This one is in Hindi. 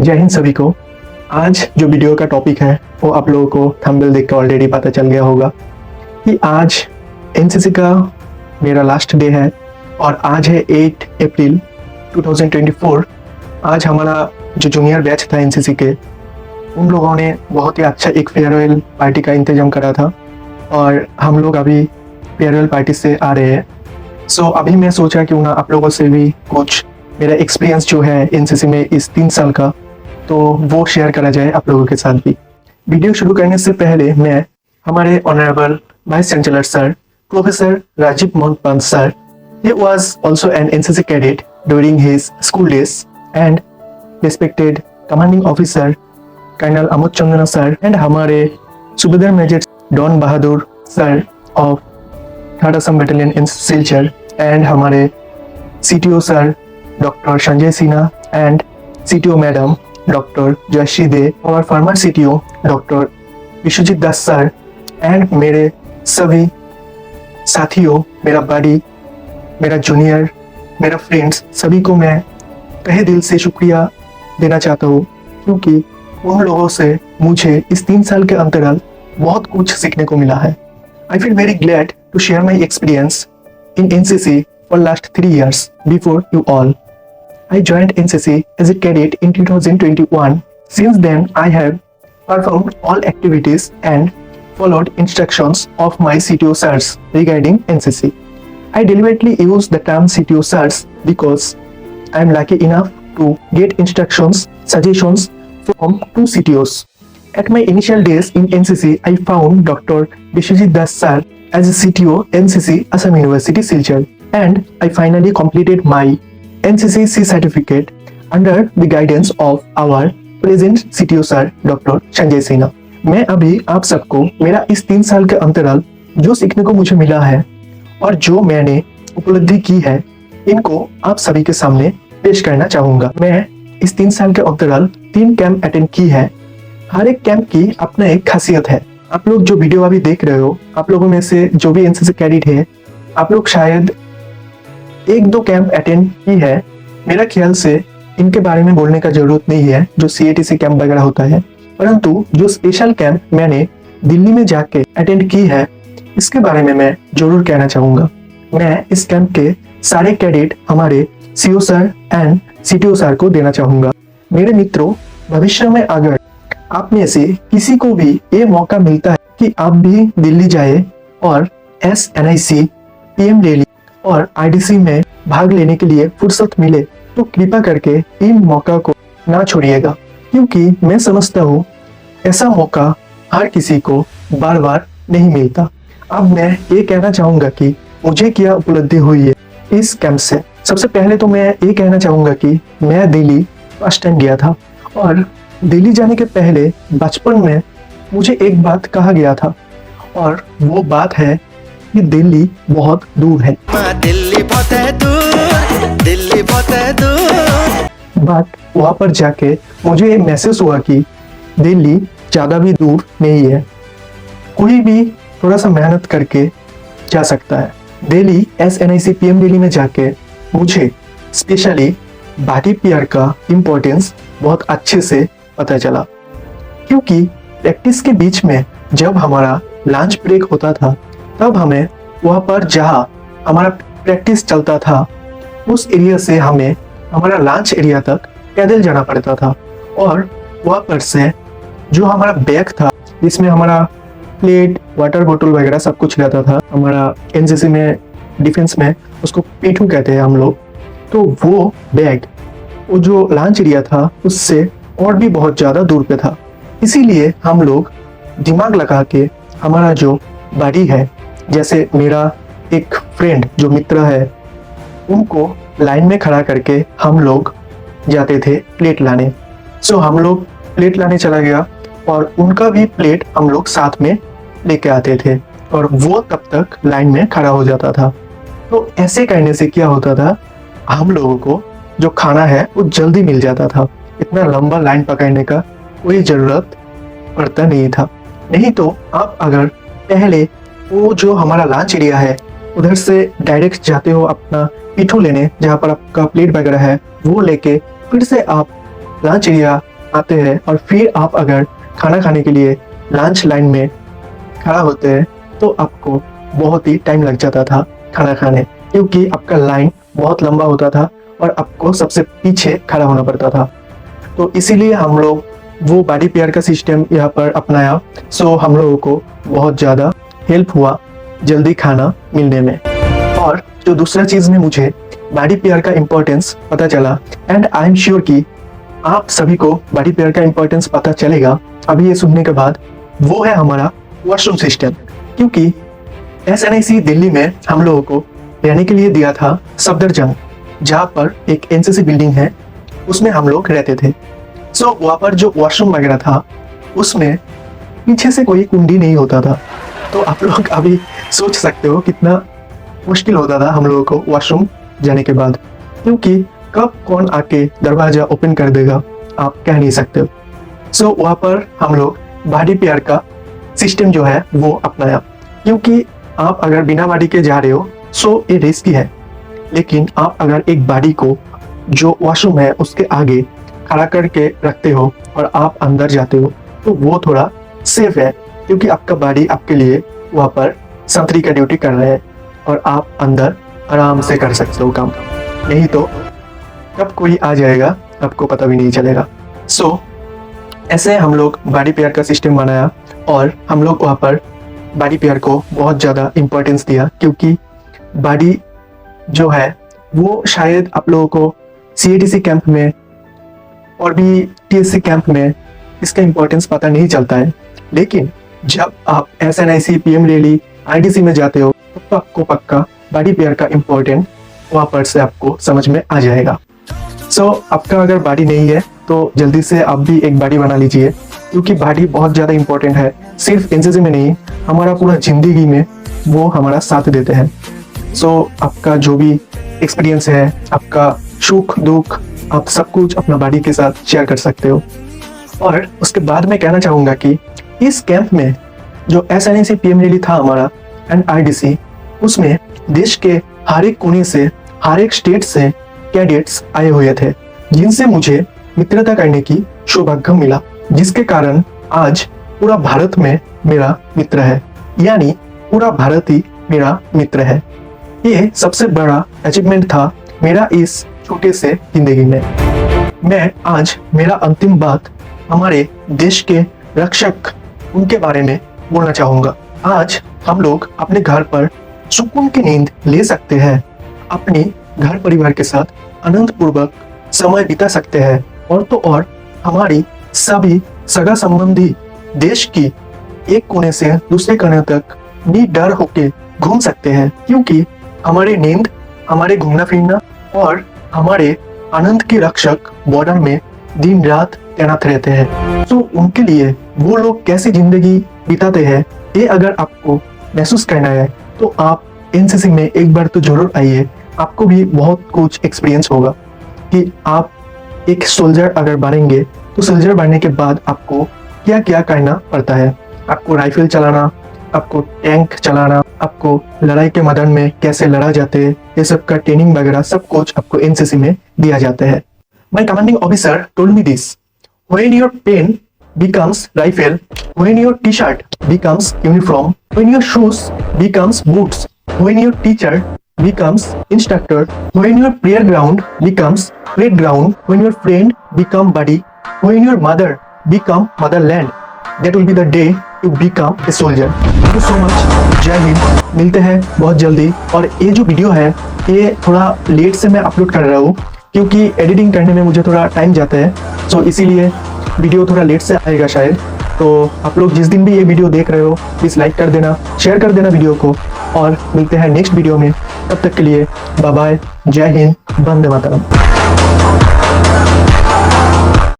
जय हिंद सभी को। आज जो वीडियो का टॉपिक है वो आप लोगों को थंबनेल देख कर ऑलरेडी पता चल गया होगा कि आज एनसीसी का मेरा लास्ट डे है और आज है 8 अप्रैल 2024। आज हमारा जो जूनियर बैच था एनसीसी के, उन लोगों ने बहुत ही अच्छा एक फेयरवेल पार्टी का इंतजाम करा था और हम लोग अभी फेयरवेल पार्टी से आ रहे हैं। सो अभी मैं सोचा क्यों ना आप लोगों से भी कुछ मेरा एक्सपीरियंस जो है एनसीसी में इस 3 साल का, तो वो शेयर करा जाए आप लोगों के साथ भी। वीडियो शुरू करने से पहले मैं हमारे honourable vice chancellor sir professor Rajiv Mohan Pant sir, he was also an NCC cadet during his school days, and respected commanding officer Colonel Amut Chandana sir and हमारे सूबेदार major Don Bahadur sir of 3rd Assam Battalion in Silchar and हमारे CTO sir doctor Sanjay Sinha and CTO madam doctor Jayashree दे, और former CTO doctor Biswajit Das sir and मेरे सभी साथियों, मेरा बड़ी, मेरा जूनियर, मेरा फ्रेंड्स, सभी को मैं तहे दिल से शुक्रिया देना चाहता हूँ क्योंकि उन लोगों से मुझे इस 3 साल के अंतराल बहुत कुछ सीखने को मिला है। I feel very glad to share my experience in NCC for last 3 years before you all. I joined NCC as a cadet in 2021. Since then, I have performed all activities and followed instructions of my CTO sirs regarding NCC. I deliberately use the term CTO sirs because I am lucky enough to get instructions, suggestions from 2 CTOs. At my initial days in NCC, I found Dr. Vishwajit Das sir as a CTO NCC Assam University Silchar, and I finally completed my NCC C certificate under the guidance of our present CTO sir Dr. Sanjay Sinha. मैं अभी आप सबको मेरा इस 3 साल के अंतराल जो सीखने को मुझे मिला है और जो मैंने उपलब्धि की है, इनको आप सभी के सामने पेश करना चाहूंगा। मैं इस 3 साल के अंतराल 3 कैंप अटेंड की है। हर एक कैंप की अपना एक खासियत है। आप लोग जो वीडियो अभी देख रहे हो, आप लोगों में से जो भी एनसीसी कैडेट है, आप लोग शायद 1-2 कैंप अटेंड की है। मेरा ख्याल से इनके बारे में बोलने का जरूरत नहीं है जो CATC कैंप वगैरह होता है, परंतु जो स्पेशल कैंप मैंने दिल्ली में जाके अटेंड की है, इसके बारे में मैं जरूर कहना चाहूंगा। मैं इस कैंप के सारे कैडेट हमारे CO sir and CTO sir को देना चाहूंगा। मेरे मित्रों, भविष्य में अगर आप में से किसी को भी ये मौका मिलता है कि आप भी दिल्ली जाए और SNIC, PM रैली और IDC में भाग लेने के लिए फुर्सत मिले, तो कृपया करके इन मौका को ना छोड़िएगा, क्योंकि मैं समझता हूँ ऐसा मौका हर किसी को बार बार नहीं मिलता। अब मैं ये कहना चाहूंगा कि मुझे क्या उपलब्धि हुई है इस कैंप से। सबसे पहले तो मैं ये कहना चाहूंगा कि मैं दिल्ली फर्स्ट टाइम गया था और दिल्ली जाने के पहले बचपन में मुझे एक बात कहा गया था और वो बात है कि दिल्ली बहुत दूर है। दिल्ली बहुत है दूर, दिल्ली बहुत है दूर। बट वहाँ पर जाके मुझे ये महसूस हुआ कि दिल्ली ज़्यादा भी दूर नहीं है, कोई भी थोड़ा सा मेहनत करके जा सकता है। दिल्ली SNIC PM दिल्ली में जाके मुझे स्पेशली बॉडी पेयर का इम्पोर्टेंस बहुत अच्छे से पता चला, क्योंकि प्रैक्टिस के बीच में जब हमारा लंच ब्रेक होता था, तब हमें वहाँ पर जहाँ हमारा प्रैक्टिस चलता था उस एरिया से हमें हमारा लंच एरिया तक पैदल जाना पड़ता था, और वहाँ पर से जो हमारा बैग था जिसमें हमारा प्लेट, वाटर बोतल वगैरह सब कुछ रहता था, हमारा एनसीसी में डिफेंस में उसको पीठू कहते हैं हम लोग, तो वो बैग, वो जो लंच एरिया था उससे और भी बहुत ज़्यादा दूर पे था। इसीलिए हम लोग दिमाग लगा के हमारा जो बॉडी है, जैसे मेरा एक फ्रेंड जो मित्र है, उनको लाइन में खड़ा करके हम लोग जाते थे प्लेट लाने। सो हम लोग प्लेट लाने चला गया और उनका भी प्लेट हम लोग साथ में लेके आते थे और वो तब तक लाइन में खड़ा हो जाता था। तो ऐसे करने से क्या होता था, हम लोगों को जो खाना है वो जल्दी मिल जाता था। इतना लंबा लाइन पकड़ने का कोई ज़रूरत पड़ता नहीं था। नहीं तो आप अगर पहले वो जो हमारा लंच एरिया है उधर से डायरेक्ट जाते हो अपना पीठू लेने, जहाँ पर आपका प्लेट वगैरह है, वो लेके फिर से आप लंच एरिया आते हैं और फिर आप अगर खाना खाने के लिए लंच लाइन में खड़ा होते हैं तो आपको बहुत ही टाइम लग जाता था खाना खाने, क्योंकि आपका लाइन बहुत लंबा होता था और आपको सबसे पीछे खड़ा होना पड़ता था। तो इसीलिए हम लोग वो बॉडी पेयर का सिस्टम यहाँ पर अपनाया। सो हम लोगों को बहुत ज़्यादा हेल्प हुआ जल्दी खाना मिलने में। और जो दूसरा चीज़ में मुझे बॉडी पेयर का इम्पोर्टेंस पता चला, एंड आई एम श्योर कि आप सभी को बॉडी पेयर का इम्पोर्टेंस पता चलेगा अभी ये सुनने के बाद, वो है हमारा वॉशरूम सिस्टम। क्योंकि SNIC दिल्ली में हम लोगों को रहने के लिए दिया था सफदरजंग, जहाँ पर एक NCC बिल्डिंग है, उसमें हम लोग रहते थे। सो वहाँ पर जो वॉशरूम वगैरह था उसमें पीछे से कोई कुंडी नहीं होता था। तो आप लोग अभी सोच सकते हो कितना मुश्किल होता था हम लोगों को वॉशरूम जाने के बाद, क्योंकि कब कौन आके दरवाजा ओपन कर देगा आप कह नहीं सकते हो। सो वहाँ पर हम लोग बॉडी पेयर का सिस्टम जो है वो अपनाया, क्योंकि आप अगर बिना बॉडी के जा रहे हो सो ये रिस्की है, लेकिन आप अगर एक बॉडी को जो वॉशरूम है उसके आगे खड़ा करके रखते हो और आप अंदर जाते हो तो वो थोड़ा सेफ है, क्योंकि आपका बॉडी आपके लिए वहाँ पर संतरी का ड्यूटी कर रहे हैं और आप अंदर आराम से कर सकते हो काम। नहीं तो कब कोई आ जाएगा आपको पता भी नहीं चलेगा। सो ऐसे हम लोग बॉडी पेयर का सिस्टम बनाया और हम लोग वहाँ पर बॉडी पेयर को बहुत ज़्यादा इम्पोर्टेंस दिया, क्योंकि बॉडी जो है वो शायद आप लोगों को CATC कैंप में और भी TSC कैंप में इसका इम्पोर्टेंस पता नहीं चलता है, लेकिन जब आप SNIC PM रैली IDC में जाते हो तो आपको पक्का बॉडी पेयर का इम्पोर्टेंट वहाँ पर से आपको समझ में आ जाएगा। सो आपका अगर बॉडी नहीं है तो जल्दी से आप भी एक बॉडी बना लीजिए, क्योंकि बॉडी बहुत ज़्यादा इम्पोर्टेंट है। सिर्फ NCC में नहीं, हमारा पूरा जिंदगी में वो हमारा साथ देते हैं। सो आपका जो भी एक्सपीरियंस है, आपका सुख दुख, आप सब कुछ अपना बॉडी के साथ शेयर कर सकते हो। और उसके बाद मैं कहना चाहूँगा कि इस कैंप में जो SNIC PM रैली था हमारा एंड IDC, उसमें देश के हर एक कोने से, हर एक स्टेट से कैडेट्स आए हुए थे, जिनसे मुझे मित्रता करने की सौभाग्य मिला, जिसके कारण आज पूरा भारत में मेरा मित्र है, यानी पूरा भारत ही मेरा मित्र है। ये सबसे बड़ा अचीवमेंट था मेरा इस छोटे से जिंदगी में। मैं आज मेरा अंतिम बात हमारे देश के रक्षक उनके बारे में बोलना चाहूँगा। आज हम लोग अपने घर पर सुकून की नींद ले सकते हैं, अपने घर परिवार के साथ आनंद पूर्वक समय बिता सकते हैं, और तो और हमारी सभी सगा संबंधी देश की एक कोने से दूसरे कोने तक निडर होके घूम सकते हैं, क्योंकि हमारे नींद, हमारे घूमना फिरना और हमारे आनंद के रक्षक बॉर्डर में दिन रात तैनात रहते हैं। तो उनके लिए वो लोग कैसी जिंदगी बिताते हैं, ये अगर आपको महसूस करना है तो आप NCC में एक बार तो जरूर आइए। आपको भी बहुत कुछ एक्सपीरियंस होगा कि आप एक सोल्जर अगर बनेंगे तो सोल्जर बनने के बाद आपको क्या क्या करना पड़ता है। आपको राइफल चलाना, आपको टैंक चलाना, आपको लड़ाई के मैदान में कैसे लड़ा जाते हैं, ये सब का ट्रेनिंग वगैरह सब कुछ आपको NCC में दिया जाता है। My commanding officer told me this: when your pen becomes rifle, when your t-shirt becomes uniform, when your shoes becomes boots, when your teacher becomes instructor, when your prayer ground becomes parade ground, when your friend become buddy, when your mother become motherland, that will be the day you become a soldier. Thank you so much. जय हिंद। मिलते हैं बहुत जल्दी। और ये जो वीडियो है ये थोड़ा लेट से मैं अपलोड कर रहा हूँ, क्योंकि एडिटिंग करने में मुझे थोड़ा टाइम जाता है, सो इसीलिए वीडियो थोड़ा लेट से आएगा शायद। तो आप लोग जिस दिन भी ये वीडियो देख रहे हो प्लीज़ लाइक कर देना, शेयर कर देना वीडियो को, और मिलते हैं नेक्स्ट वीडियो में। तब तक के लिए बाय बाय, जय हिंद, वंदे मातरम।